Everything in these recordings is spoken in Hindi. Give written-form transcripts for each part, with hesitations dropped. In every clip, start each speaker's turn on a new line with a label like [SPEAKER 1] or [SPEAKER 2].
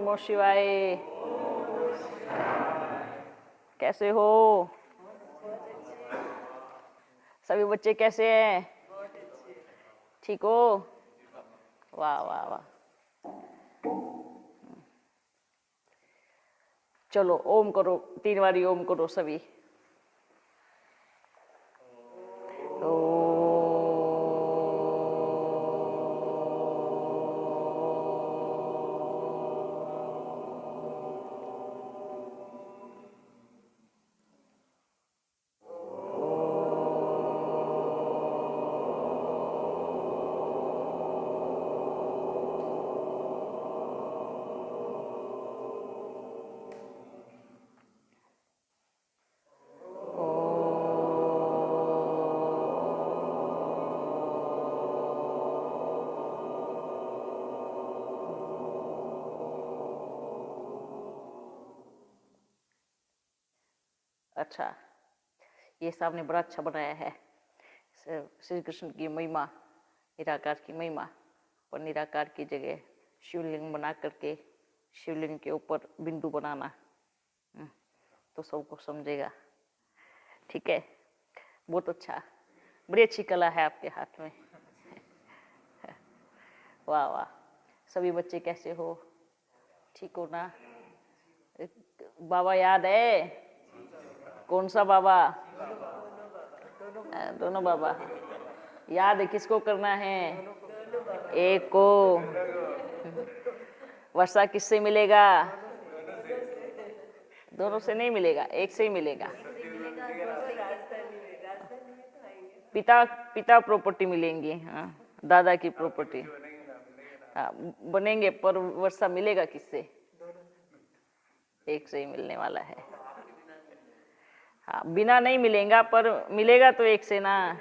[SPEAKER 1] नमो शिवाय। कैसे हो सभी बच्चे, कैसे हैं? ठीक हो? वाह वाह वाह। चलो ओम करो, 3 बारी ओम करो सभी। अच्छा, ये सामने बड़ा अच्छा बनाया है। श्री कृष्ण की महिमा, निराकार की महिमा, पर निराकार की जगह शिवलिंग बना करके शिवलिंग के ऊपर बिंदु बनाना, तो सबको समझेगा। ठीक है, बहुत अच्छा, बड़ी अच्छी कला है आपके हाथ में। वाह वाह। सभी बच्चे कैसे हो? ठीक हो ना? बाबा याद है? कौन सा बाबा? दोनों बाबा याद है। किसको करना है? एक को। वर्षा किससे मिलेगा? दोनों से नहीं मिलेगा, एक से ही मिलेगा। पिता पिता प्रॉपर्टी मिलेंगी। हाँ, दादा की प्रॉपर्टी। हाँ, बनेंगे, पर वर्षा मिलेगा किससे? एक से ही मिलने वाला है। हाँ, बिना नहीं मिलेगा, पर मिलेगा तो एक से ना।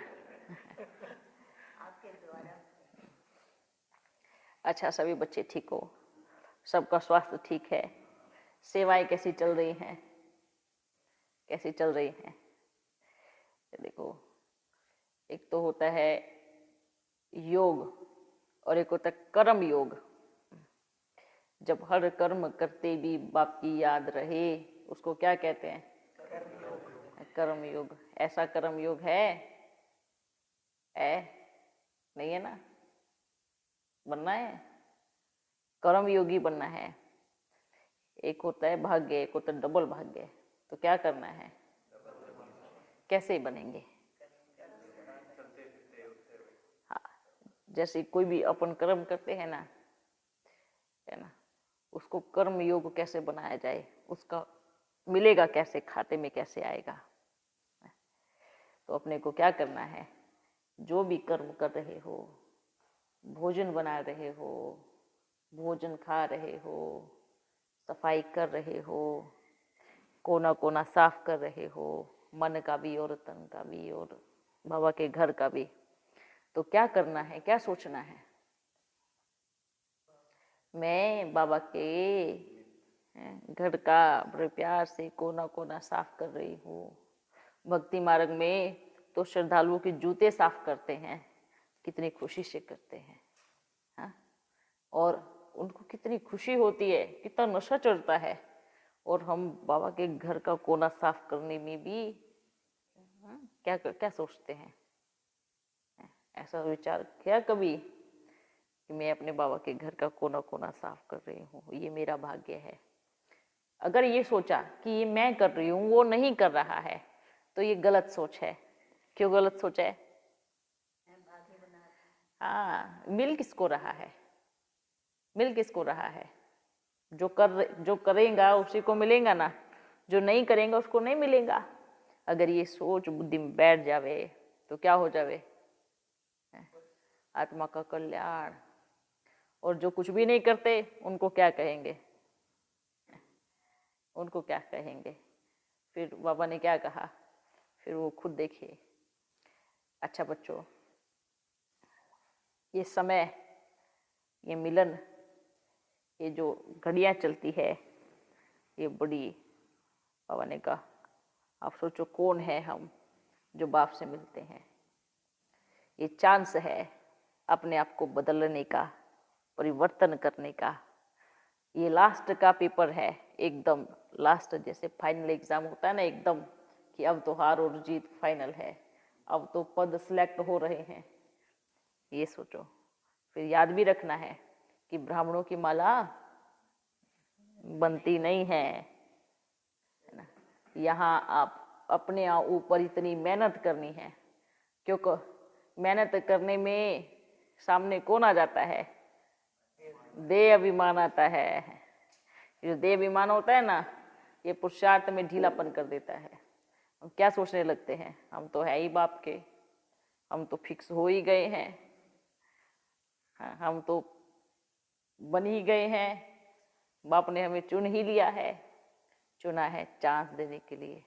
[SPEAKER 1] अच्छा, सभी बच्चे ठीक हो? सबका स्वास्थ्य ठीक है? सेवाएं कैसी चल रही हैं? कैसी चल रही हैं? देखो, एक तो होता है योग और एक होता है कर्म योग। जब हर कर्म करते भी बाप की याद रहे, उसको क्या कहते हैं? कर्म योग। ऐसा कर्म योग है? नहीं है ना? बनना है, कर्म योगी बनना है। एक होता है भाग्य, एक होता है डबल भाग्य। तो क्या करना है? कैसे बनेंगे? हाँ, जैसे कोई भी अपन कर्म करते हैं ना, है ना, उसको कर्म योग कैसे बनाया जाए, उसका मिलेगा कैसे, खाते में कैसे आएगा? तो अपने को क्या करना है? जो भी कर्म कर रहे हो, भोजन बना रहे हो, भोजन खा रहे हो, सफाई कर रहे हो, कोना कोना साफ कर रहे हो, मन का भी और तन का भी और बाबा के घर का भी, तो क्या करना है, क्या सोचना है? मैं बाबा के घर का बड़े प्यार से कोना कोना साफ कर रही हूँ। भक्ति मार्ग में तो श्रद्धालुओं के जूते साफ करते हैं, कितनी खुशी से करते हैं। हाँ, और उनको कितनी खुशी होती है, कितना नशा चढ़ता है। और हम बाबा के घर का कोना साफ करने में भी क्या क्या सोचते हैं? ऐसा विचार किया कभी कि मैं अपने बाबा के घर का कोना कोना साफ कर रही हूँ, ये मेरा भाग्य है? अगर ये सोचा कि ये मैं कर रही हूँ, वो नहीं कर रहा है, तो ये गलत सोच है। क्यों गलत सोच है? हाँ, मिल किसको रहा है? मिल किसको रहा है? जो करेगा उसी को मिलेगा ना, जो नहीं करेगा उसको नहीं मिलेगा। अगर ये सोच बुद्धि में बैठ जावे तो क्या हो जावे? आत्मा का कल्याण। और जो कुछ भी नहीं करते उनको क्या कहेंगे? उनको क्या कहेंगे? फिर बाबा ने क्या कहा, फिर वो खुद देखिए। अच्छा बच्चों, ये समय, ये मिलन, ये जो घड़ियां चलती है, ये बड़ी, बाबा ने कहा, आप सोचो कौन है हम जो बाप से मिलते हैं? ये चांस है अपने आप को बदलने का, परिवर्तन करने का, ये लास्ट का पेपर है, एकदम लास्ट, जैसे फाइनल एग्जाम होता है ना एकदम, कि अब तो हार और जीत फाइनल है, अब तो पद सिलेक्ट हो रहे हैं। ये सोचो। फिर याद भी रखना है कि ब्राह्मणों की माला बनती नहीं है ना। यहाँ आप अपने ऊपर इतनी मेहनत करनी है, क्योंकि मेहनत करने में सामने कौन आ जाता है? देह अभिमान आता है। जो देह अभिमान होता है ना, ये पुरुषार्थ में ढीलापन कर देता है। हम क्या सोचने लगते हैं, हम तो है ही बाप के, हम तो फिक्स हो ही गए हैं, हम तो बन ही गए हैं, बाप ने हमें चुन ही लिया है। चुना है चांस देने के लिए,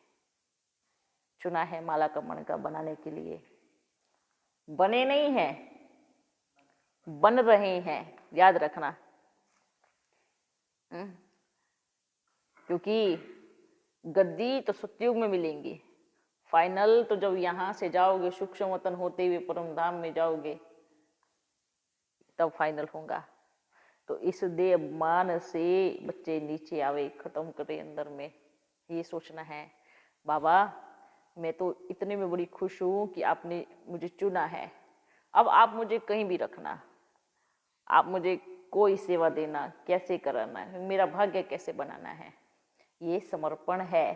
[SPEAKER 1] चुना है माला का मणका बनाने के लिए। बने नहीं हैं, बन रहे हैं, याद रखना। क्योंकि गद्दी तो सतयुग में मिलेंगी, फाइनल तो जब यहाँ से जाओगे, सूक्ष्म वतन होते हुए परम धाम में जाओगे, तब फाइनल होगा। तो इस देह मान से बच्चे नीचे आवे, खत्म करे अंदर में, ये सोचना है। बाबा मैं तो इतने में बड़ी खुश हूँ कि आपने मुझे चुना है, अब आप मुझे कहीं भी रखना, आप मुझे कोई सेवा देना, कैसे कराना है, मेरा भाग्य कैसे बनाना है, ये समर्पण है।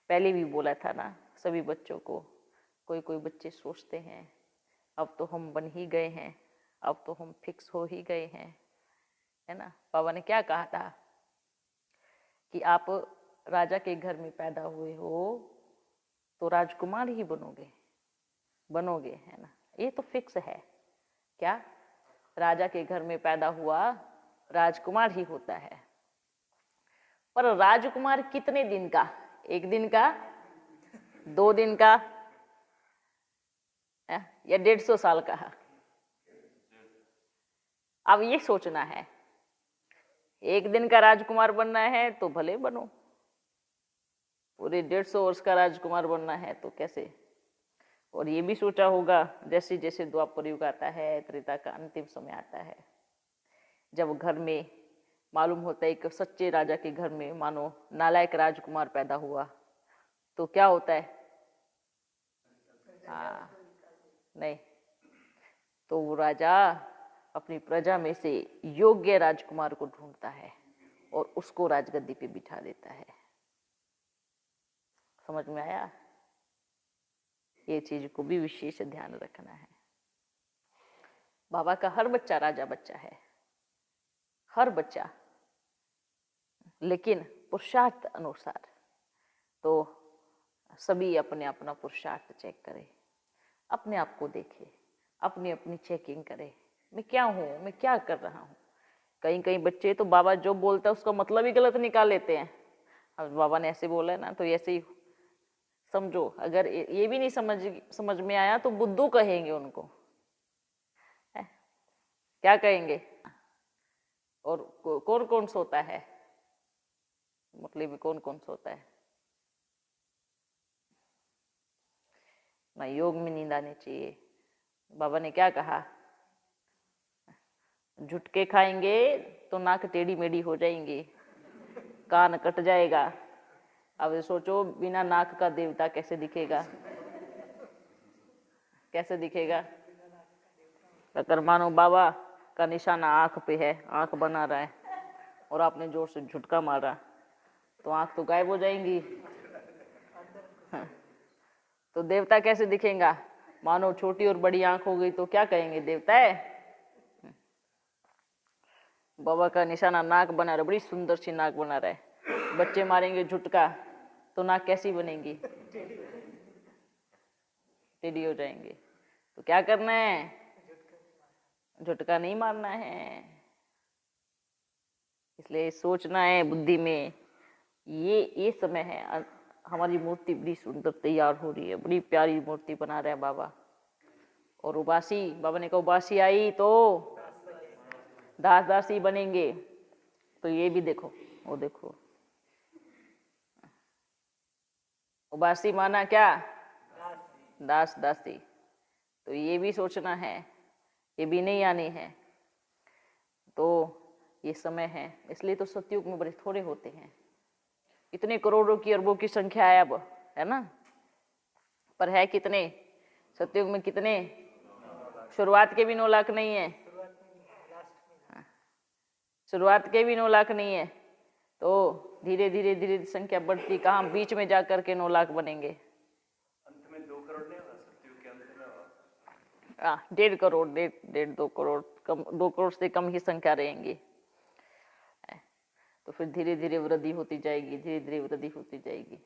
[SPEAKER 1] पहले भी बोला था ना सभी बच्चों को। कोई कोई बच्चे सोचते हैं अब तो हम बन ही गए हैं, अब तो हम फिक्स हो ही गए हैं, है ना। बाबा ने क्या कहा था कि आप राजा के घर में पैदा हुए हो तो राजकुमार ही बनोगे, है ना। ये तो फिक्स है। क्या? राजा के घर में पैदा हुआ राजकुमार ही होता है। पर राजकुमार कितने दिन का? 1 दिन का, 2 दिन का, या 150 साल का? अब ये सोचना है, 1 दिन का राजकुमार बनना है तो भले बनो, पूरे 150 वर्ष का राजकुमार बनना है तो कैसे? और ये भी सोचा होगा जैसे जैसे द्वापर युग आता है, त्रेता का अंतिम समय आता है, जब घर में मालूम होता है कि सच्चे राजा के घर में मानो नालायक राजकुमार पैदा हुआ, तो क्या होता है? नहीं, तो वो राजा अपनी प्रजा में से योग्य राजकुमार को ढूंढता है और उसको राजगद्दी पे बिठा देता है। समझ में आया? ये चीज को भी विशेष ध्यान रखना है। बाबा का हर बच्चा राजा बच्चा है, हर बच्चा, लेकिन पुरुषार्थ अनुसार। तो सभी अपने अपना पुरुषार्थ चेक करें, अपने आप को देखें, अपनी अपनी चेकिंग करें, मैं क्या हूँ, मैं क्या कर रहा हूँ। कहीं कहीं बच्चे तो बाबा जो बोलता है उसका मतलब ही गलत निकाल लेते हैं। अब बाबा ने ऐसे बोला है ना तो ऐसे ही समझो। अगर ये भी नहीं समझ में आया तो बुद्धू कहेंगे उनको, है? क्या कहेंगे? और कौन कौन सोता है, मतलब कौन कौन सोता है ना। योग में नींद आनी चाहिए। बाबा ने क्या कहा? झुटके खाएंगे तो नाक टेढ़ी मेढ़ी हो जाएंगी, कान कट जाएगा। अब सोचो बिना नाक का देवता कैसे दिखेगा? कैसे दिखेगा? अगर मानो बाबा का निशाना आंख पे है, आंख बना रहा है और आपने जोर से झुटका मारा तो आंख तो गायब हो जाएंगी। हाँ। तो देवता कैसे दिखेगा? मानो छोटी और बड़ी आंख हो गई तो क्या कहेंगे? देवता है। बाबा का निशाना नाक बना रहा है, बड़ी सुंदर सी नाक बना रहा है, बच्चे मारेंगे झुटका तो नाक कैसी बनेगी? टेढ़ी हो जाएंगे। तो क्या करना है? झुटका नहीं मारना है। इसलिए सोचना है बुद्धि में, ये समय है। हमारी मूर्ति बड़ी सुंदर तैयार हो रही है, बड़ी प्यारी मूर्ति बना रहे हैं बाबा। और उबासी, बाबा ने कहा उबासी आई तो दास दासी बनेंगे। तो ये भी देखो, वो देखो, उबासी माना क्या? दास दासी। तो ये भी सोचना है, ये भी नहीं आनी है। तो ये समय है, इसलिए तो सतयुग में बड़े थोड़े होते हैं। इतने करोड़ों की अरबों की संख्या है अब, है ना, पर है कितने? सतयुग में कितने? शुरुआत के भी 9 लाख नहीं है, शुरुआत के भी 9 लाख नहीं है। तो धीरे धीरे धीरे संख्या बढ़ती, कहाँ बीच में जा करके 9 लाख बनेंगे।
[SPEAKER 2] अंत में 2 करोड़ नहीं होगा, सतयुग के अंत में होगा।
[SPEAKER 1] 1.5 करोड़, 2 करोड़, कम 2 करोड़ से कम ही संख्या रहेंगी। तो फिर धीरे धीरे वृद्धि होती जाएगी, धीरे धीरे वृद्धि होती जाएगी।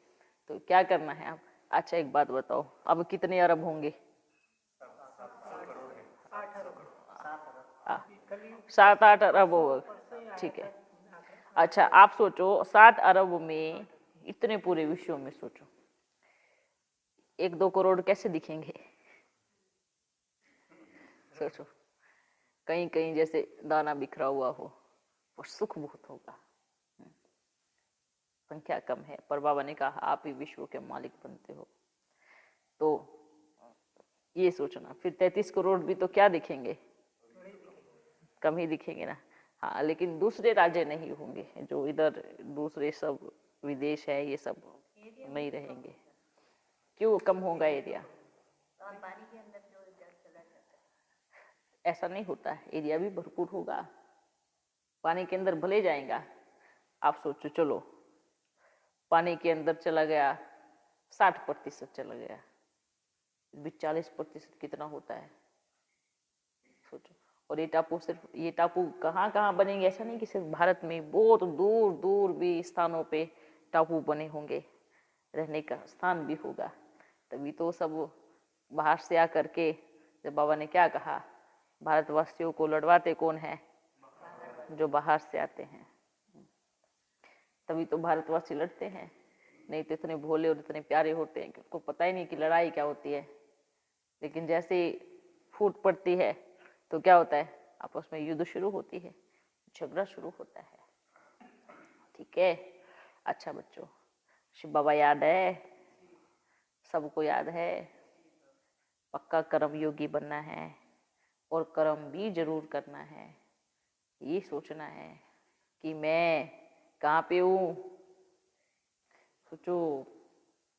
[SPEAKER 1] तो क्या करना है अब? अच्छा एक बात बताओ, अब कितने अरब होंगे? 7-8 अरब होगा, ठीक है। अच्छा आप सोचो 7 अरब में, इतने पूरे विश्व में सोचो 1-2 करोड़ कैसे दिखेंगे? सोचो, कहीं कहीं जैसे दाना बिखरा हुआ हो, और सुख बहुत होगा। संख्या कम है, पर बाबा ने कहा आप ही विश्व के मालिक बनते हो। तो ये सोचना, फिर 33 करोड़ भी तो क्या दिखेंगे? कम ही दिखेंगे ना। हाँ, लेकिन दूसरे राज्य नहीं होंगे, जो इधर दूसरे सब विदेश है ये सब नहीं रहेंगे। क्यों कम होगा एरिया? पानी के अंदर जो चला जाता है, ऐसा नहीं होता है, एरिया भी भरपूर होगा। पानी के अंदर भले जाएगा, आप सोचो, चलो पानी के अंदर चला गया 60% चला गया, 40% कितना होता है सोचो। और ये टापू सिर्फ, ये टापू कहाँ कहाँ बनेंगे? ऐसा नहीं कि सिर्फ भारत में, बहुत दूर दूर भी स्थानों पे टापू बने होंगे, रहने का स्थान भी होगा। तभी तो सब बाहर से आकर के, जब बाबा ने क्या कहा, भारतवासियों को लड़वाते कौन है? जो बाहर से आते हैं। तभी तो भारतवासी लड़ते हैं, नहीं तो इतने भोले और इतने प्यारे होते हैं कि उनको पता ही नहीं कि लड़ाई क्या होती है। लेकिन जैसे ही फूट पड़ती है तो क्या होता है? आपस में युद्ध शुरू होती है, झगड़ा शुरू होता है। ठीक है। अच्छा बच्चों, शिव बाबा याद है? सबको याद है? पक्का कर्म योगी बनना है, और कर्म भी जरूर करना है। ये सोचना है कि मैं कहाँ पे हूँ। सोचो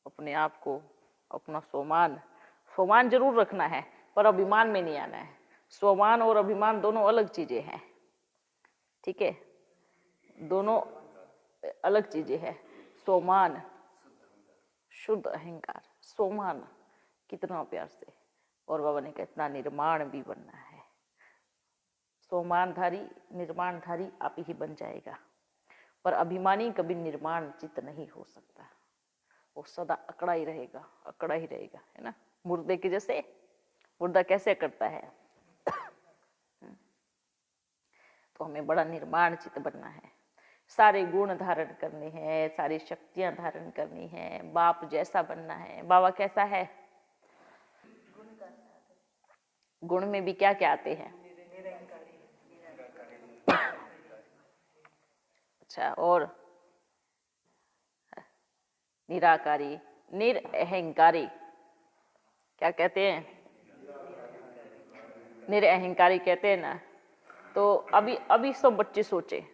[SPEAKER 1] अपने आप को, अपना स्वमान जरूर रखना है, पर अभिमान में नहीं आना है। स्वमान और अभिमान दोनों अलग चीजें हैं, ठीक है, दोनों अलग चीजें हैं। स्वमान शुद्ध अहंकार, स्वमान कितना प्यार से, और बाबा ने कहा इतना निर्माण भी बनना है। स्वमानधारी निर्माणधारी आप ही बन जाएगा, पर अभिमानी कभी निर्माण चित्त नहीं हो सकता। वो सदा अकड़ा ही रहेगा, अकड़ा ही रहेगा, है ना। मुर्दे के जैसे, मुर्दा कैसे करता है? तो हमें बड़ा निर्माण चित्त बनना है, सारे गुण धारण करने हैं, सारी शक्तियां धारण करनी है, बाप जैसा बनना है। बाबा कैसा है? गुण में भी क्या क्या आते हैं? अच्छा, और निराकारी, निरअहंकारी, क्या कहते हैं? निरअहंकारी कहते हैं ना। तो अभी सब बच्चे सोचे,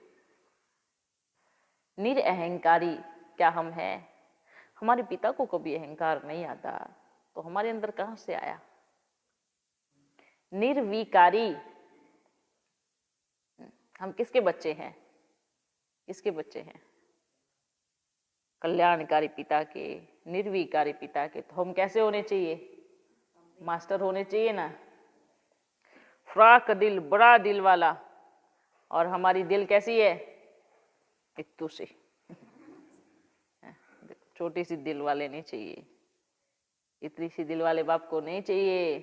[SPEAKER 1] निरअहंकारी क्या हम हैं? हमारे पिता को कभी अहंकार नहीं आता, तो हमारे अंदर कहां से आया? निर्विकारी, हम किसके बच्चे हैं? किसके बच्चे हैं? कल्याणकारी पिता के, निर्विकारी पिता के। तो हम कैसे होने चाहिए? मास्टर होने चाहिए ना। फ्राक दिल, बड़ा दिल वाला, और हमारी दिल कैसी है? इत्तू सी, छोटी सी दिल वाले नहीं चाहिए, इतनी सी दिल वाले बाप को नहीं चाहिए,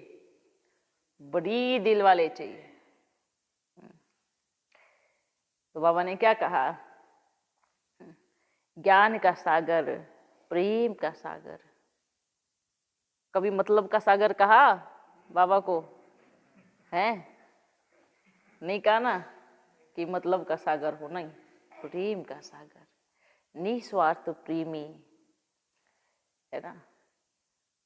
[SPEAKER 1] बड़ी दिल वाले चाहिए। तो बाबा ने क्या कहा? ज्ञान का सागर, प्रेम का सागर। कभी मतलब का सागर कहा बाबा को? है नहीं कहा ना कि मतलब का सागर हो, नहीं, प्रेम का सागर, निस्वार्थ प्रेमी, है ना।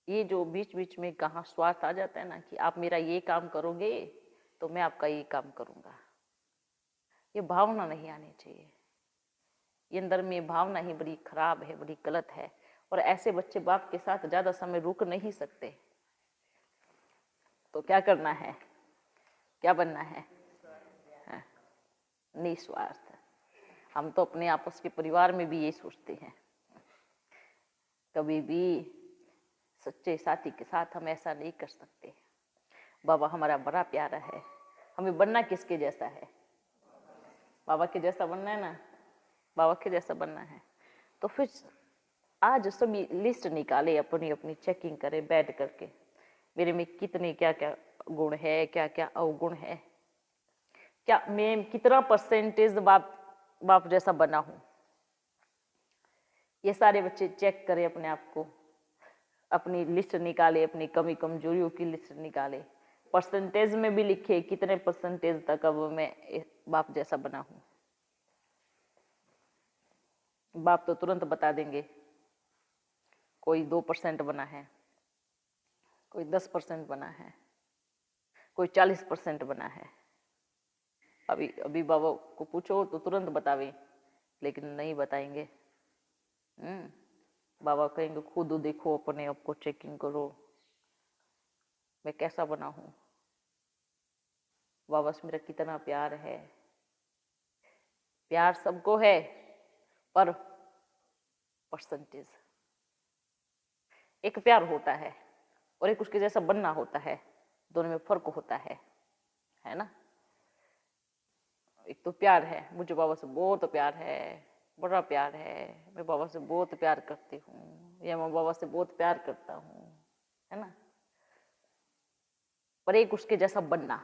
[SPEAKER 1] ये जो बीच बीच में कहाँ स्वार्थ आ जाता है ना, कि आप मेरा ये काम करोगे तो मैं आपका ये काम करूंगा, ये भावना नहीं आनी चाहिए। ये अंदर में ये भावना ही बड़ी खराब है, बड़ी गलत है। और ऐसे बच्चे बाप के साथ ज्यादा समय रुक नहीं सकते। तो क्या करना है, क्या बनना है? हाँ, निस्वार्थ। हम तो अपने आपस के परिवार में भी यही सोचते हैं, कभी भी सच्चे साथी के साथ हम ऐसा नहीं कर सकते। बाबा हमारा बड़ा प्यारा है, हमें बनना किसके जैसा है? बाबा के जैसा बनना है ना, बाबा के जैसा बनना है। तो फिर आज सभी लिस्ट निकाले, अपनी अपनी चेकिंग करें बैठ करके, मेरे में कितने क्या क्या गुण है, क्या क्या अवगुण है, क्या मैं कितना परसेंटेज बाप जैसा बना हूं। ये सारे बच्चे चेक करें अपने आप को, अपनी लिस्ट निकाले, अपनी कमी कमजोरियों की लिस्ट निकाले, परसेंटेज में भी लिखे कितने परसेंटेज तक अब मैं बाप जैसा बना हूं। बाप तो तुरंत बता देंगे, कोई 2% बना है, कोई 10% बना है, कोई 40% बना है। अभी बाबा को पूछो तो तुरंत बतावे, लेकिन नहीं बताएंगे। बाबा कहेंगे खुद देखो, अपने आप को चेकिंग करो, मैं कैसा बना हूं, बाबा से मेरा कितना प्यार है। प्यार सबको है, पर परसेंटेज। एक प्यार होता है और एक उसके जैसा बनना होता है, दोनों में फर्क होता है ना। एक तो प्यार है, मुझे बाबा से बहुत प्यार है, बड़ा प्यार है, मैं बाबा से बहुत प्यार करती हूँ, या मैं बाबा से बहुत प्यार करता हूँ, है ना। पर एक उसके जैसा बनना,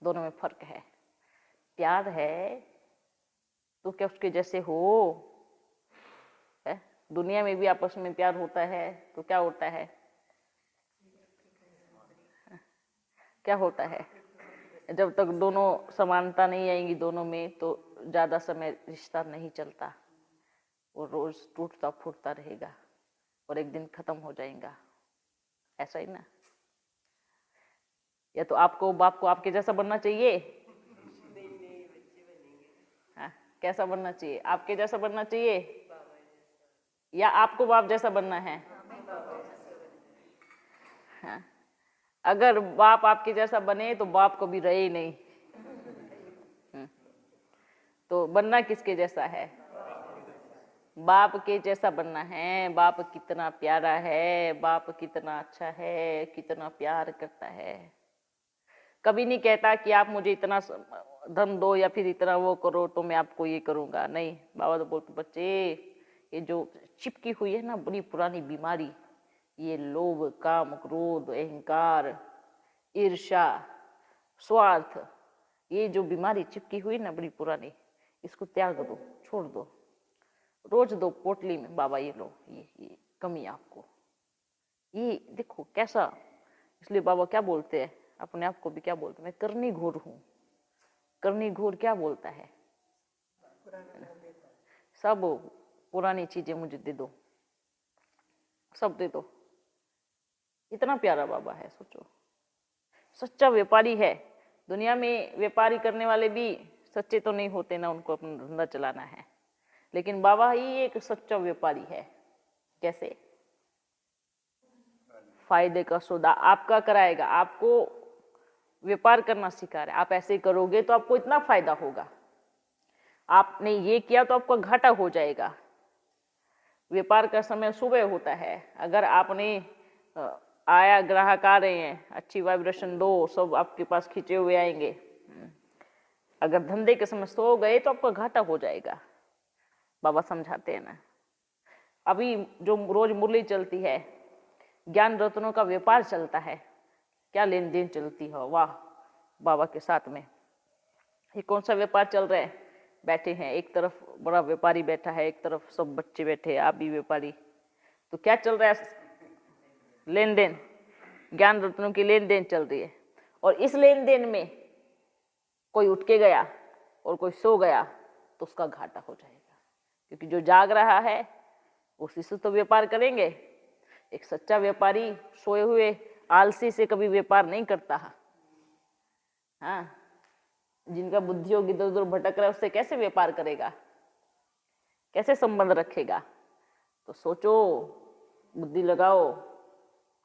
[SPEAKER 1] दोनों में फर्क है। प्यार है तो क्या उसके जैसे हो है? दुनिया में भी आपस में प्यार होता है तो क्या होता है, क्या होता है? जब तक दोनों समानता नहीं आएगी दोनों में, तो ज्यादा समय रिश्ता नहीं चलता, वो रोज टूटता फूटता रहेगा और एक दिन खत्म हो जाएगा। ऐसा ही ना। या तो आपको बाप को आपके जैसा बनना चाहिए, हाँ, कैसा बनना चाहिए? आपके जैसा बनना चाहिए या आपको बाप जैसा बनना है? हाँ, अगर बाप आपके जैसा बने तो बाप को भी रहे नहीं। तो बनना किसके जैसा है? बाप के जैसा बनना है। बाप कितना प्यारा है, बाप कितना अच्छा है, कितना प्यार करता है। कभी नहीं कहता कि आप मुझे इतना धन दो या फिर इतना वो करो तो मैं आपको ये करूंगा, नहीं। बाबा तो बोलते बच्चे, ये जो चिपकी हुई है ना बड़ी पुरानी बीमारी, ये लोभ, काम, क्रोध, अहंकार, ईर्ष्या, स्वार्थ, ये जो बीमारी चिपकी हुई ना बड़ी पुरानी, इसको त्याग दो, छोड़ दो। रोज दो पोटली में, बाबा ये लो, ये कमी आपको, ये देखो कैसा। इसलिए बाबा क्या बोलते हैं, अपने आप को भी क्या बोलते हैं, मैं करनी घोर हूं। करनी घोर क्या बोलता है? सब पुरानी चीजें मुझे दे दो, सब दे दो। इतना प्यारा बाबा है, सोचो। सच्चा व्यापारी है। दुनिया में व्यापारी करने वाले भी सच्चे तो नहीं होते ना, उनको अपना धंधा चलाना है। लेकिन बाबा ही एक सच्चा व्यापारी है। कैसे? फायदे का सौदा आपका कराएगा, आपको व्यापार करना सिखा रहा है। आप ऐसे करोगे तो आपको इतना फायदा होगा, आपने ये किया तो आपको घाटा हो जाएगा। व्यापार का समय सुबह होता है, अगर आपने आया, ग्राहक आ रहे हैं, अच्छी वाइब्रेशन दो, सब आपके पास खींचे हुए आएंगे। अगर धंधे के समय सो गए तो आपका घाटा हो जाएगा। बाबा समझाते हैं ना। अभी जो रोज मुरली चलती है, ज्ञान रत्नों का व्यापार चलता है, क्या लेन देन चलती है, वाह, बाबा के साथ में। ये कौन सा व्यापार चल रहा है? बैठे हैं, एक तरफ बड़ा व्यापारी बैठा है, एक तरफ सब बच्चे बैठे हैं, आप भी व्यापारी। तो क्या चल रहा है? लेन देन, ज्ञान रत्नों की लेन देन चल रही है। और इस लेन देन में कोई उठ के गया और कोई सो गया तो उसका घाटा हो जाएगा, क्योंकि जो जाग रहा है उसी से तो व्यापार करेंगे। एक सच्चा व्यापारी सोए हुए आलसी से कभी व्यापार नहीं करता। हाँ, जिनका बुद्धि होगी इधर उधर भटक रहा है, उससे कैसे व्यापार करेगा, कैसे संबंध रखेगा? तो सोचो, बुद्धि लगाओ,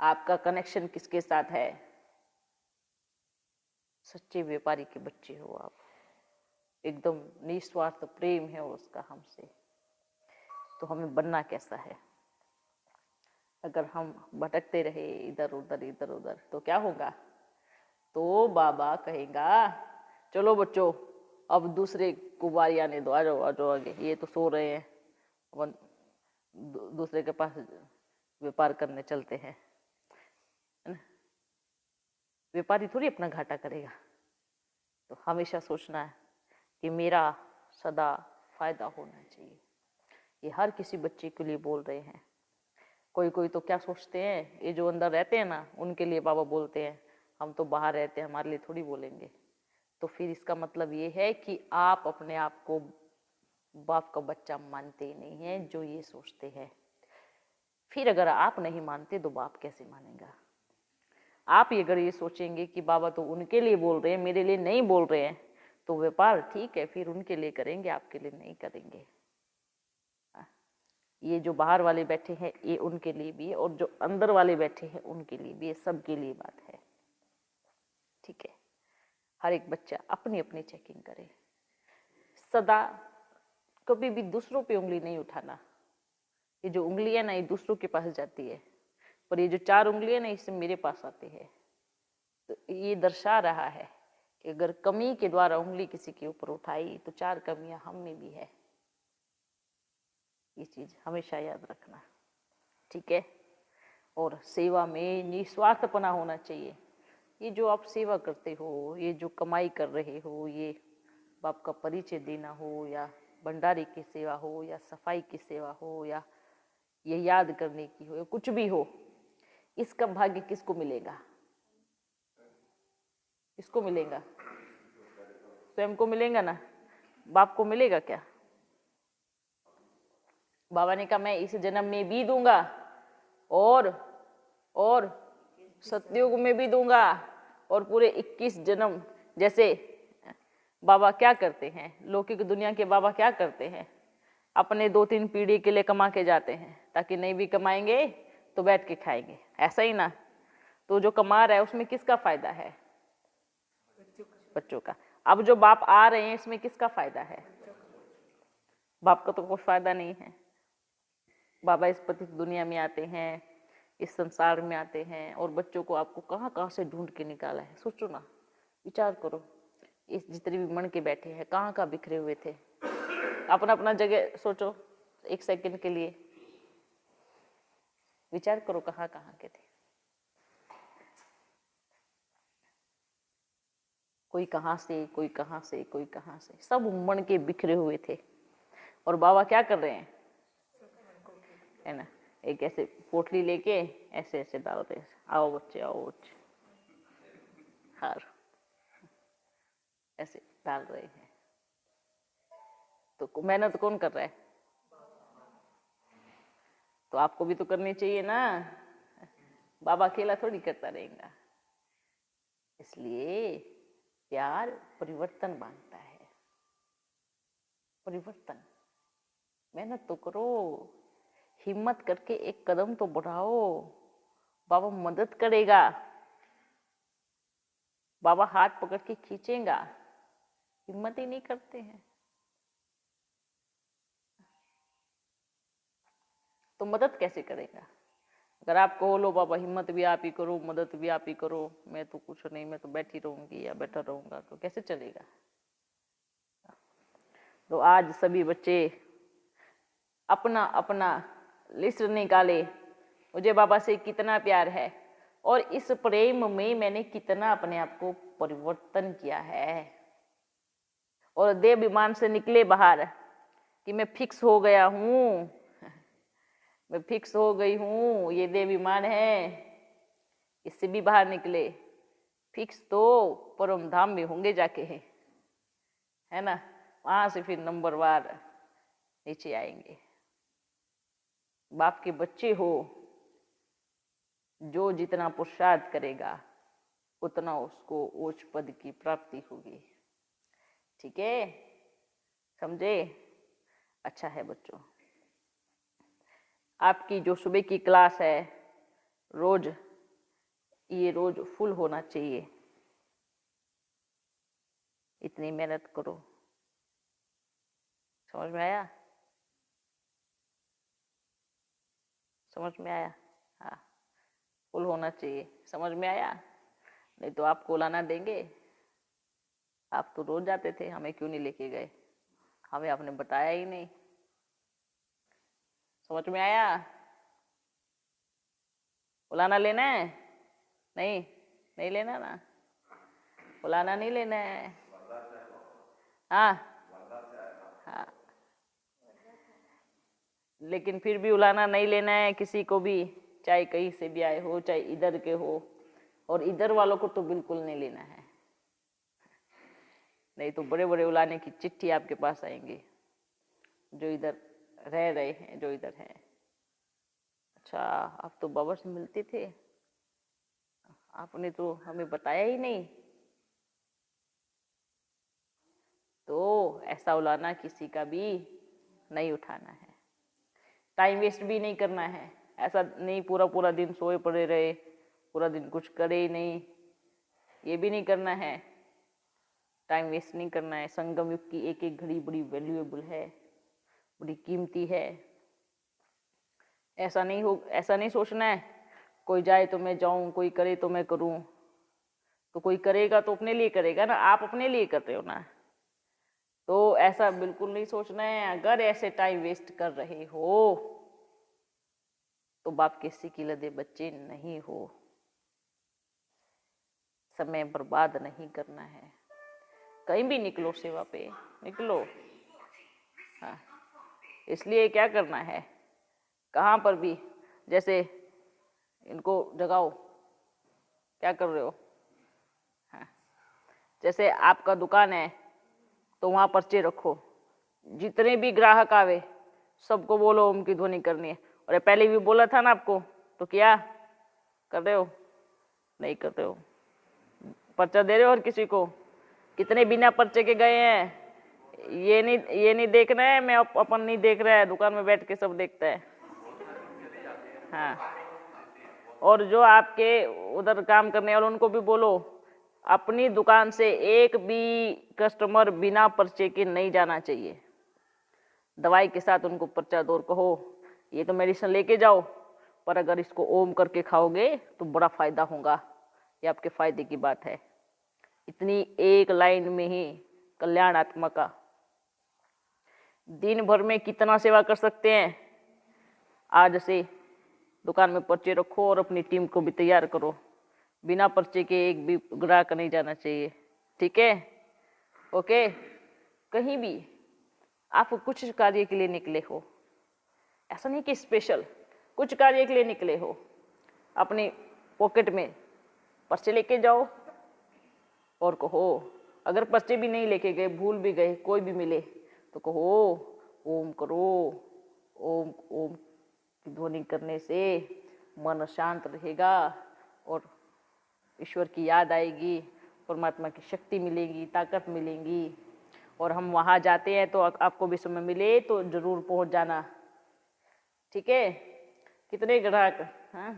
[SPEAKER 1] आपका कनेक्शन किसके साथ है? सच्चे व्यापारी के बच्चे हो आप, एकदम निस्वार्थ प्रेम है उसका हमसे। तो हमें बनना कैसा है? अगर हम भटकते रहे इधर उधर तो क्या होगा? तो बाबा कहेगा चलो बच्चों, अब दूसरे को बारी आने दो, आ जाओ आ जाओ आगे, ये तो सो रहे हैं, अपन दूसरे के पास व्यापार करने चलते हैं, है ना? व्यापारी थोड़ी अपना घाटा करेगा। तो हमेशा सोचना है कि मेरा सदा फायदा होना चाहिए। ये हर किसी बच्चे के लिए बोल रहे हैं। कोई कोई तो क्या सोचते हैं, ये जो अंदर रहते हैं ना, उनके लिए बाबा बोलते हैं, हम तो बाहर रहते हैं, हमारे लिए थोड़ी बोलेंगे। तो फिर इसका मतलब ये है कि आप अपने आप को बाप का बच्चा मानते ही नहीं है, जो ये सोचते हैं। फिर अगर आप नहीं मानते तो बाप कैसे मानेगा? आप अगर ये सोचेंगे कि बाबा तो उनके लिए बोल रहे हैं, मेरे लिए नहीं बोल रहे हैं, तो व्यापार ठीक है, फिर उनके लिए करेंगे, आपके लिए नहीं करेंगे। ये जो बाहर वाले बैठे हैं ये उनके लिए भी है, और जो अंदर वाले बैठे हैं उनके लिए भी, ये सबके लिए बात है। ठीक है, हर एक बच्चा अपनी अपनी चेकिंग करे। सदा कभी भी दूसरों पे उंगली नहीं उठाना। ये जो उंगली है ना, ये दूसरों के पास जाती है, पर ये जो 4 उंगलियां ना, इससे मेरे पास आती है। तो ये दर्शा रहा है कि अगर कमी के द्वारा उंगली किसी के ऊपर उठाई तो 4 कमियां हम में भी है। ये चीज हमेशा याद रखना, ठीक है? और सेवा में निस्वार्थपना होना चाहिए। ये जो आप सेवा करते हो, ये जो कमाई कर रहे हो, ये बाप का परिचय देना हो, या भंडारे की सेवा हो, या सफाई की सेवा हो, या ये याद करने की हो, या कुछ भी हो, इसका भाग्य किसको मिलेगा? इसको मिलेगा, स्वयं को मिलेगा ना। बाप को मिलेगा क्या? बाबा ने कहा मैं इस जन्म में भी दूंगा, और सतयुग में भी दूंगा, और पूरे 21 जन्म। जैसे बाबा क्या करते हैं, लौकिक दुनिया के बाबा क्या करते हैं, अपने 2-3 पीढ़ी के लिए कमा के जाते हैं, ताकि नहीं भी कमाएंगे तो बैठ के खाएंगे, ऐसा ही ना? तो जो कमा रहा है उसमें किसका फायदा है? बच्चों का। अब जो बाप आ रहे हैं इसमें किसका फायदा है? बाप का तो कोई फायदा नहीं है। बाबा इस पतित दुनिया में आते हैं, इस संसार में आते हैं, और बच्चों को आपको कहाँ कहाँ से ढूंढ के निकाला है। सोचो ना, विचार करो, इस जितने भी मन के बैठे हैं कहाँ कहाँ बिखरे हुए थे। अपना अपना जगह सोचो, 1 सेकंड के लिए विचार करो कहाँ कहाँ के थे। कोई कहाँ से, कोई कहाँ से, कोई कहाँ से, सब मन के बिखरे हुए थे। और बाबा क्या कर रहे हैं, है ना? एक ऐसे पोटली लेके ऐसे ऐसे डाल रहे हैं, आओ बच्चे आओ बच्चे, हार ऐसे डाल रहे हैं। तो मेहनत कौन कर रहा है? तो आपको भी तो करनी चाहिए ना। बाबा अकेला थोड़ी करता रहेगा। इसलिए प्यार परिवर्तन मांगता है। परिवर्तन, मेहनत तो करो, हिम्मत करके एक कदम तो बढ़ाओ। बाबा मदद करेगा, बाबा हाथ पकड़ के खींचेगा। हिम्मत ही नहीं करते हैं तो मदद कैसे करेगा? अगर आप कहो लो बाबा हिम्मत भी आप ही करो, मदद भी आप ही करो, मैं तो कुछ नहीं, मैं तो बैठी रहूंगी या बैठा रहूंगा, तो कैसे चलेगा? तो आज सभी बच्चे अपना अपना लिस्ट निकाले, मुझे बाबा से कितना प्यार है, और इस प्रेम में मैंने कितना अपने आप को परिवर्तन किया है। और देह विमान से निकले बाहर कि मैं फिक्स हो गया हूँ, मैं फिक्स हो गई हूँ, ये देह विमान है, इससे भी बाहर निकले। फिक्स तो परम धाम में होंगे जाके, है ना? वहां से फिर नंबरवार नीचे आएंगे। बाप के बच्चे हो, जो जितना पुरुषार्थ करेगा उतना उसको उच्च पद की प्राप्ति होगी। ठीक है, समझे? अच्छा है बच्चों, आपकी जो सुबह की क्लास है रोज, ये रोज फुल होना चाहिए। इतनी मेहनत करो। समझ में आया? समझ में आया? हाँ, फुल होना चाहिए। समझ में आया? नहीं तो आपको लाना देंगे। आप तो रोज जाते थे, हमें क्यों नहीं लेके गए? हमें आपने बताया ही नहीं। समझ में आया? बुलाना लेना है? नहीं, नहीं लेना ना, बुलाना नहीं लेना है। हाँ हाँ, लेकिन फिर भी उलाना नहीं लेना है किसी को भी, चाहे कहीं से भी आए हो, चाहे इधर के हो, और इधर वालों को तो बिल्कुल नहीं लेना है। नहीं तो बड़े बड़े उलाने की चिट्ठी आपके पास आएंगी, जो इधर रह रहे हैं, जो इधर हैं। अच्छा, आप तो बाबा से मिलते थे, आपने तो हमें बताया ही नहीं। तो ऐसा उलाना किसी का भी नहीं उठाना है, टाइम वेस्ट भी नहीं करना है। ऐसा नहीं पूरा पूरा दिन सोए पड़े रहे, पूरा दिन कुछ करे ही नहीं, ये भी नहीं करना है। टाइम वेस्ट नहीं करना है। संगम युग की एक एक घड़ी बड़ी वैल्यूएबल है, बड़ी कीमती है। ऐसा नहीं सोचना है कोई जाए तो मैं जाऊं, कोई करे तो मैं करूं। तो कोई करेगा तो अपने लिए करेगा ना, आप अपने लिए कर रहे हो ना। तो ऐसा बिल्कुल नहीं सोचना है। अगर ऐसे टाइम वेस्ट कर रहे हो तो बाप के सिकी लदे बच्चे नहीं हो। समय बर्बाद नहीं करना है। कहीं भी निकलो, सेवा पे निकलो। हाँ, इसलिए क्या करना है, कहाँ पर भी, जैसे इनको जगाओ, क्या कर रहे हो? हाँ, जैसे आपका दुकान है तो वहाँ पर्चे रखो, जितने भी ग्राहक आवे सबको बोलो ओम की ध्वनि करनी है। और ये पहले भी बोला था ना आपको, तो क्या कर रहे हो? नहीं कर रहे हो। पर्चा दे रहे हो हर किसी को? कितने बिना पर्चे के गए हैं? ये नहीं देखना है, मैं अपन नहीं देख रहा है, दुकान में बैठ के सब देखता है। हाँ, और जो आपके उधर काम करने वाले उनको भी बोलो, अपनी दुकान से एक भी कस्टमर बिना पर्चे के नहीं जाना चाहिए। दवाई के साथ उनको पर्चा दो और कहो ये तो मेडिसिन लेके जाओ, पर अगर इसको ओम करके खाओगे तो बड़ा फायदा होगा, ये आपके फायदे की बात है। इतनी एक लाइन में ही कल्याण आत्मा का दिन भर में कितना सेवा कर सकते हैं। आज से दुकान में पर्चे रखो और अपनी टीम को भी तैयार करो। बिना पर्चे के एक भी ग्राहक नहीं जाना चाहिए, ठीक है? ओके। कहीं भी आप कुछ कार्य के लिए निकले हो, ऐसा नहीं कि स्पेशल, कुछ कार्य के लिए निकले हो, अपनी पॉकेट में पर्चे लेके जाओ और कहो, अगर पर्चे भी नहीं लेके गए, भूल भी गए, कोई भी मिले तो कहो ओम करो। ओम ओम की ध्वनि करने से मन शांत रहेगा और ईश्वर की याद आएगी, परमात्मा की शक्ति मिलेगी, ताकत मिलेगी। और हम वहाँ जाते हैं तो आपको भी समय मिले तो जरूर पहुँच जाना, ठीक है? कितने ग्राहक, हाँ,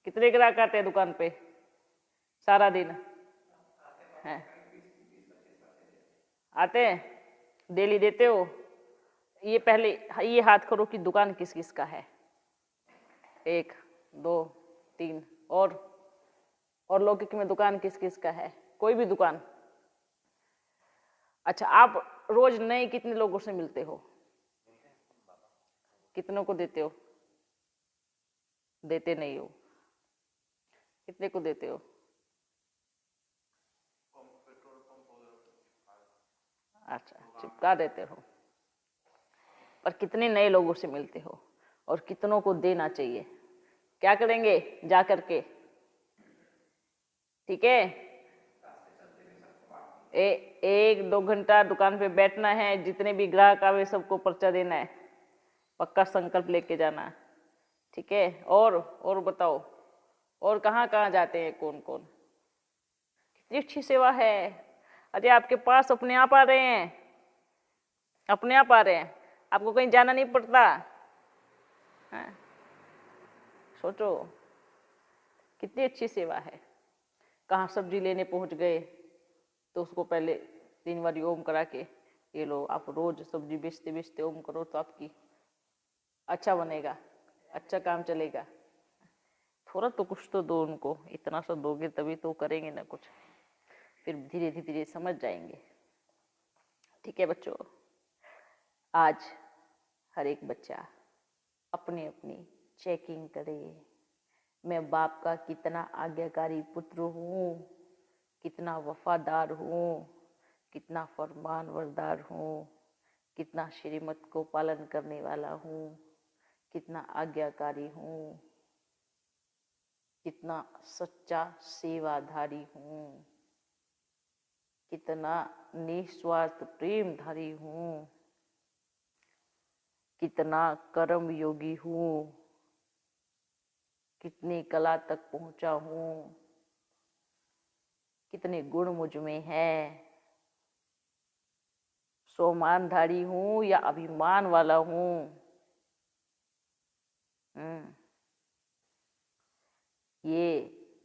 [SPEAKER 1] कितने ग्राहक आते हैं दुकान पे सारा दिन? हैं, आते हैं? डेली देते हो? ये पहले ये हाथ करो कि दुकान किस किस का है। 1 2 3 और लौकिक में दुकान किस किस का है? कोई भी दुकान। अच्छा, आप रोज नए कितने लोगों से मिलते हो? कितनों को देते हो? देते नहीं हो। कितने को देते हो? अच्छा, चिपका देते हो। पर कितने नए लोगों से मिलते हो और कितनों को देना चाहिए? क्या करेंगे जा करके? ठीक है, 1-2 घंटा दुकान पे बैठना है, जितने भी ग्राहक आवे सबको पर्चा देना है, पक्का संकल्प लेके जाना, ठीक है? और बताओ, और कहाँ कहाँ जाते हैं कौन कौन? कितनी अच्छी सेवा है। अरे आपके पास अपने आप आ रहे हैं, अपने आप आ रहे हैं, आपको कहीं जाना नहीं पड़ता। हाँ। सोचो कितनी अच्छी सेवा है। कहाँ सब्जी लेने पहुंच गए तो उसको पहले 3 बार ओम करा के, ये लो आप रोज सब्जी बेचते बेचते ओम करो तो आपकी अच्छा बनेगा, अच्छा काम चलेगा। थोड़ा तो कुछ तो दो उनको, इतना सा दोगे तभी तो करेंगे ना कुछ, फिर धीरे धीरे समझ जाएंगे। ठीक है बच्चों, आज हर एक बच्चा अपनी अपनी चेकिंग करे। मैं बाप का कितना आज्ञाकारी पुत्र हूँ, कितना वफादार हूँ, कितना फरमानबरदार हूँ, कितना श्रीमत को पालन करने वाला हूँ, कितना आज्ञाकारी हूँ, कितना सच्चा सेवाधारी हूँ, कितना निस्वार्थ प्रेमधारी हूँ, कितना कर्म योगी हूँ, कितनी कला तक पहुंचा हूँ, कितने गुण मुझ में है, स्वाभिमानधारी हूँ या अभिमान वाला हूँ। ये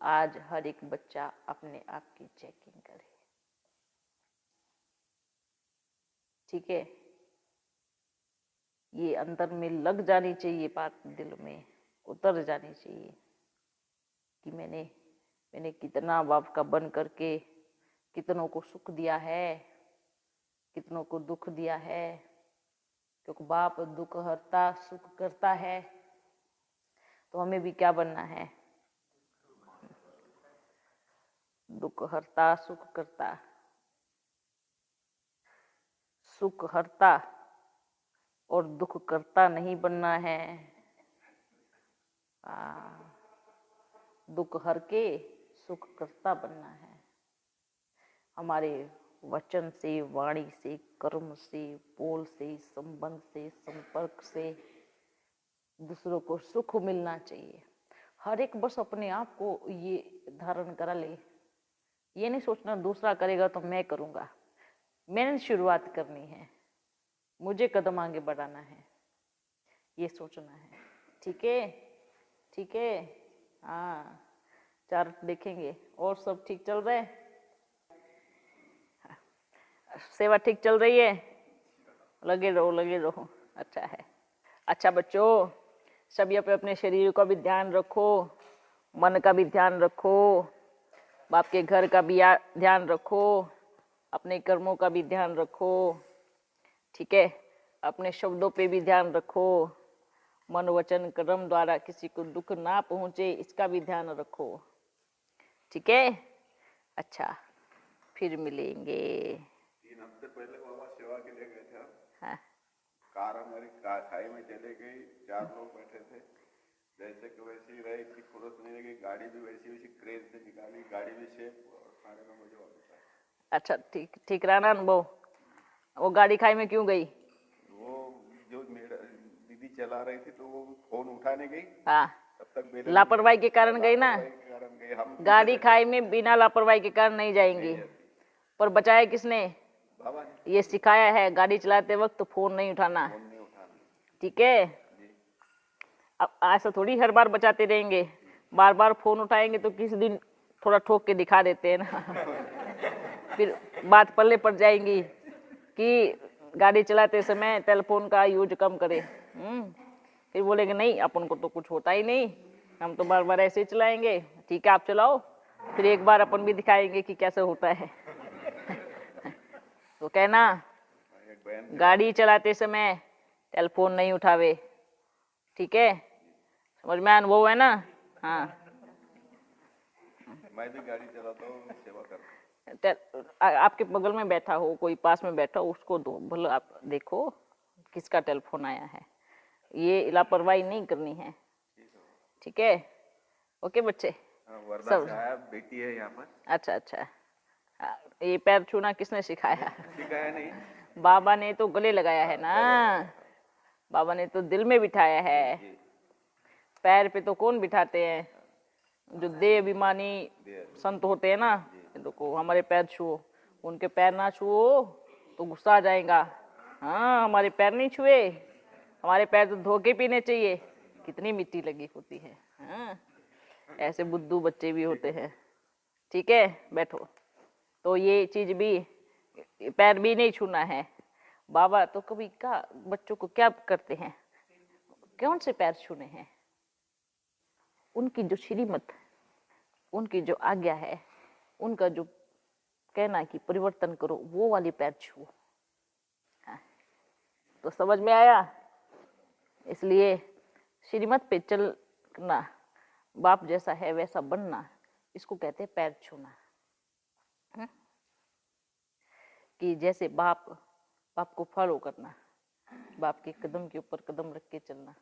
[SPEAKER 1] आज हर एक बच्चा अपने आप की चेकिंग करे। ठीक है, ये अंदर में लग जानी चाहिए, बात दिल में उतर जानी चाहिए कि मैंने कितना बाप का बन करके कितनों को सुख दिया है, कितनों को दुख दिया है। क्योंकि बाप दुख हरता सुख करता है, तो हमें भी क्या बनना है? दुख हरता सुख करता, सुख हरता और दुख करता नहीं बनना है। दुख हर के सुख करता बनना है। हमारे वचन से, वाणी से, कर्म से, बोल से, संबंध से, संपर्क से दूसरों को सुख मिलना चाहिए। हर एक बस अपने आप को ये धारण करा ले। ये नहीं सोचना दूसरा करेगा तो मैं करूँगा, मैंने शुरुआत करनी है, मुझे कदम आगे बढ़ाना है, ये सोचना है। ठीक है, ठीक है। हाँ, चार्ट देखेंगे। और सब ठीक चल रहा है? सेवा ठीक चल रही है? लगे रहो, लगे रहो, अच्छा है। अच्छा बच्चों, सभी अपने शरीर का भी ध्यान रखो, मन का भी ध्यान रखो, बाप के घर का भी ध्यान रखो, अपने कर्मों का भी ध्यान रखो। ठीक है, अपने शब्दों पे भी ध्यान रखो, मन वचन कर्म द्वारा किसी को दुख ना पहुंचे इसका भी ध्यान रखो। ठीक है, अच्छा, फिर मिलेंगे।
[SPEAKER 3] 3 हफ्ते पहले बाबा सेवा के लिए गए थे।
[SPEAKER 1] हाँ,
[SPEAKER 3] कार हमारी खाई में चले गई, 4 लोग बैठे थे, जैसे कि वैसे ही रही, कि फुर्सत नहीं लगी, गाड़ी भी वैसी वैसी क्रेन से निकाली, गाड़ी भी सेफ और 9:30 बजे वापस आई।
[SPEAKER 1] अच्छा, ठीक ठीक रहा ना अनुभव? वो गाड़ी खाई में क्यों गई?
[SPEAKER 3] वो जो मेरा दीदी चला रही थी तो वो फोन उठाने गई,
[SPEAKER 1] हाँ,
[SPEAKER 3] तब तक
[SPEAKER 1] लापरवाही के कारण गई ना।
[SPEAKER 3] हम
[SPEAKER 1] गाड़ी खाई में बिना लापरवाही के कारण नहीं जाएंगी, पर बचाया किसने?
[SPEAKER 3] बाबा ने
[SPEAKER 1] ये सिखाया है, गाड़ी चलाते वक्त तो फोन नहीं उठाना।
[SPEAKER 3] फोन नहीं उठाना।
[SPEAKER 1] ठीक है, अब ऐसा थोड़ी हर बार बचाते रहेंगे, बार बार फोन उठाएंगे तो किसी दिन थोड़ा ठोक के दिखा देते हैं ना फिर बात पल्ले पड़ जाएंगी कि गाड़ी चलाते समय टेलीफोन का यूज कम करें। फिर बोलेंगे नहीं, अपन को तो कुछ होता ही नहीं, हम तो बार बार ऐसे ही चलाएंगे। ठीक है, आप चलाओ, फिर एक बार अपन भी दिखाएंगे कि कैसे होता है तो कहना गाड़ी चलाते समय टेलीफोन नहीं उठावे। ठीक है, समझ में अनुभव है ना? हाँ,
[SPEAKER 3] मैं भी गाड़ी चलाता हूँ, सेवा करता हूँ।
[SPEAKER 1] आपके बगल में बैठा हो, कोई पास में बैठा हो, उसको दो, भले आप देखो किसका टेलीफोन आया है। ये लापरवाही नहीं करनी है। ठीक है, ओके बच्चे?
[SPEAKER 3] वर्धा से आया, बेटी है यहाँ पर।
[SPEAKER 1] अच्छा अच्छा, ये पैर छूना किसने सिखाया?
[SPEAKER 3] सिखाया नहीं,
[SPEAKER 1] बाबा ने तो गले लगाया है ना, बाबा ने तो दिल में बिठाया है। पैर पे तो कौन बिठाते हैं? जो देह अभिमानी संत होते हैं ना, देखो हमारे पैर छुओ, उनके पैर ना छुओ तो गुस्सा आ जाएगा। हाँ, हमारे पैर नहीं छुए, हमारे पैर तो धो के पीने चाहिए, कितनी मिट्टी लगी होती है। हाँ, ऐसे बुद्धू बच्चे भी होते हैं। ठीक है, बैठो। तो ये चीज भी, पैर भी नहीं छूना है। बाबा तो कभी क्या बच्चों को क्या करते हैं, कौन से पैर छूने हैं? उनकी जो श्रीमत, उनकी जो आज्ञा है, उनका जो कहना कि परिवर्तन करो, वो वाली पैर छुओ। हाँ, तो समझ में आया? इसलिए श्रीमत पे चलना, बाप जैसा है वैसा बनना, इसको कहते हैं पैर छूना। कि जैसे बाप को फॉलो करना, बाप के कदम के ऊपर कदम रख के चलना,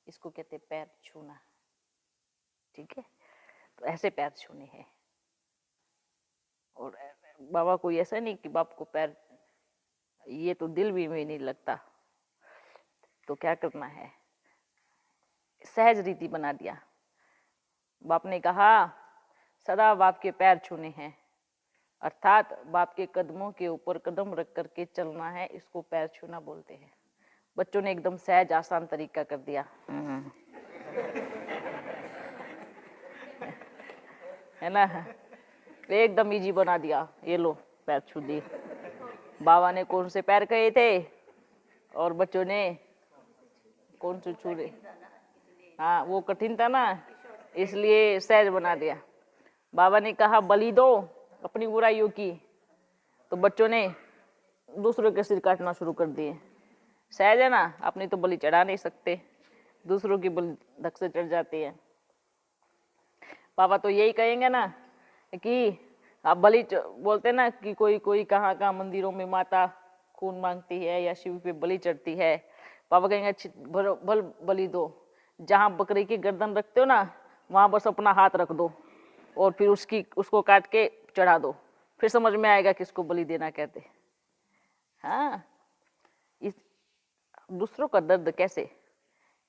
[SPEAKER 1] इसको कहते हैं पैर छूना। ठीक है, तो ऐसे पैर छूने हैं। और बाबा को ऐसा नहीं कि बाप को पैर, ये तो दिल भी में नहीं लगता। तो क्या करना है, सहज रीति बना दिया। बाप ने कहा सदा बाप के पैर छूने हैं, अर्थात बाप के कदमों के ऊपर कदम रख करके चलना है, इसको पैर छूना बोलते हैं। बच्चों ने एकदम सहज आसान तरीका कर दिया। है ना, एकदम इजी बना दिया। ये लो पैर छू दिए। बाबा ने कौन से पैर कहे थे और बच्चों ने कौन से छू रहे? हाँ, वो कठिन था ना, इसलिए सहज बना दिया। बाबा ने कहा बलि दो अपनी बुराइयों की, तो बच्चों ने दूसरों के सिर काटना शुरू कर दिए। सहज है ना, अपनी तो बलि चढ़ा नहीं सकते, दूसरों की बलि धक से चढ़ जाती है। पापा तो यही कहेंगे ना कि आप बलि बोलते ना कि कोई कहाँ मंदिरों में माता खून मांगती है या शिव पे बलि चढ़ती है। पापा कहेंगे भल बलि दो, जहाँ बकरी की गर्दन रखते हो ना, वहां बस अपना हाथ रख दो और फिर उसको काट के चढ़ा दो, फिर समझ में आएगा किसको बलि देना कहते। हाँ, इस दूसरों का दर्द कैसे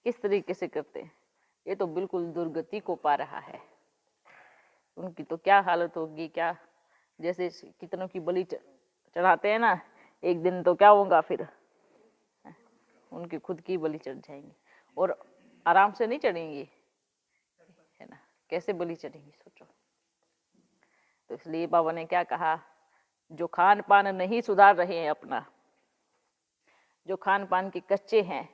[SPEAKER 1] किस तरीके से करते, ये तो बिल्कुल दुर्गति को पा रहा है। उनकी तो क्या हालत होगी, क्या जैसे कितनों की बलि चढ़ाते हैं ना, एक दिन तो क्या होगा, फिर उनकी खुद की बलि चढ़ जाएंगी और आराम से नहीं चढ़ेंगी, है ना, कैसे बलि चढ़ेंगी सोचो। तो इसलिए बाबा ने क्या कहा, जो खान पान नहीं सुधार रहे हैं अपना, जो खान पान के कच्चे हैं,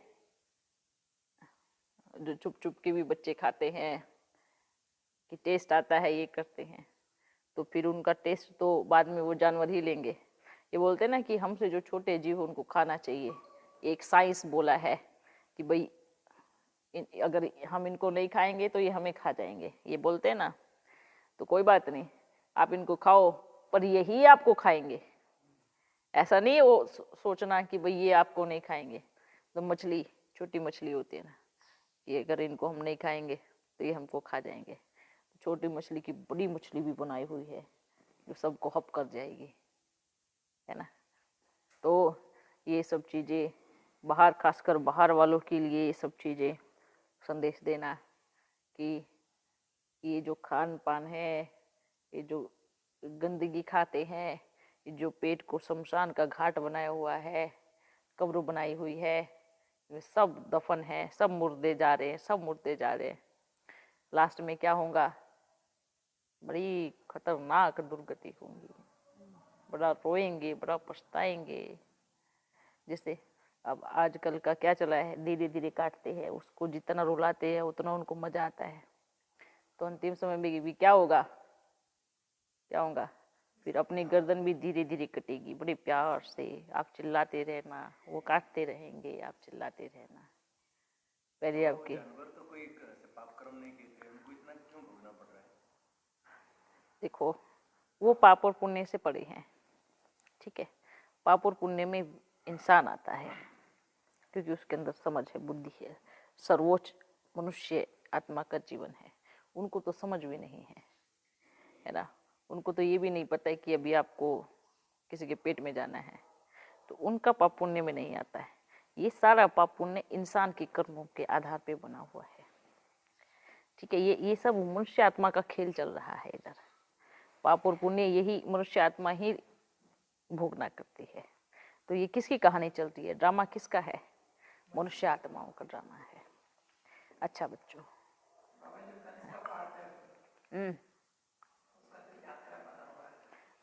[SPEAKER 1] जो चुप चुप के भी बच्चे खाते हैं कि टेस्ट आता है ये करते हैं, तो फिर उनका टेस्ट तो बाद में वो जानवर ही लेंगे। ये बोलते हैं ना कि हमसे जो छोटे जीव उनको खाना चाहिए। एक साइंस बोला है कि भाई अगर हम इनको नहीं खाएंगे तो ये हमें खा जाएंगे, ये बोलते हैं ना। तो कोई बात नहीं, आप इनको खाओ, पर यही आपको खाएंगे। ऐसा नहीं वो सोचना कि भाई ये आपको नहीं खाएंगे। तो मछली, छोटी मछली होती है ना, ये अगर इनको हम नहीं खाएंगे तो ये हमको खा जाएंगे। छोटी मछली की बड़ी मछली भी बनाई हुई है जो सबको हप कर जाएगी, है ना। तो ये सब चीज़ें बाहर, खासकर बाहर वालों के लिए ये सब चीज़ें संदेश देना कि ये जो खान पान है, ये जो गंदगी खाते हैं, ये जो पेट को शमशान का घाट बनाया हुआ है, कब्र बनाई हुई है, ये सब दफन है, सब मुर्दे जा रहे हैं, सब मुर्दे जा रहे हैं। लास्ट में क्या होगा, बड़ी खतरनाक दुर्गति होगी, बड़ा रोएंगे, बड़ा पछताएंगे। जैसे अब आजकल का क्या चला है, धीरे धीरे काटते हैं, उसको जितना रुलाते हैं उतना उनको मजा आता है। तो अंतिम समय में भी क्या होगा, क्या होगा, फिर अपनी गर्दन भी धीरे धीरे कटेगी, बड़े प्यार से। आप चिल्लाते रहना, वो काटते रहेंगे, आप चिल्लाते रहना। पहले आपके
[SPEAKER 2] जानवर तो कोई पाप कर्म नहीं किए थे, उनको इतना क्यों भोगना पड़ रहा है?
[SPEAKER 1] देखो, वो पाप और पुण्य से पड़े हैं, ठीक है। पाप और पुण्य में इंसान आता है क्योंकि उसके अंदर समझ है, बुद्धि है, सर्वोच्च मनुष्य आत्मा का जीवन है। उनको तो समझ भी नहीं है ना। उनको तो ये भी नहीं पता है कि अभी आपको किसी के पेट में जाना है, तो उनका पाप पुण्य में नहीं आता है। ये सारा पाप पुण्य इंसान के कर्मों के आधार पे बना हुआ है, ठीक है। ये सब मनुष्य आत्मा का खेल चल रहा है इधर। पाप और पुण्य यही मनुष्य आत्मा ही भोगना करती है। तो ये किसकी कहानी चलती है? ड्रामा किसका है? मनुष्य आत्माओं का ड्रामा है। अच्छा बच्चों,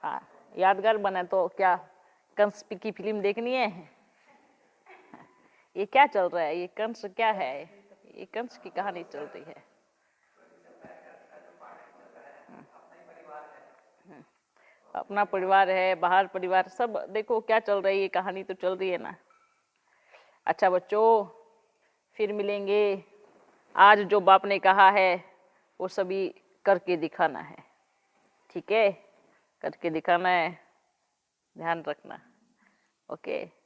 [SPEAKER 1] हाँ, यादगार बना तो क्या कंस की फिल्म देखनी है? ये क्या चल रहा है? ये कंस क्या है? ये कंस की कहानी चल रही है। अपना परिवार है, बाहर परिवार, सब देखो क्या चल रही है, ये कहानी तो चल रही है ना। अच्छा बच्चों, फिर मिलेंगे। आज जो बाप ने कहा है वो सभी करके दिखाना है, ठीक है? करके दिखाना है, ध्यान रखना। ओके।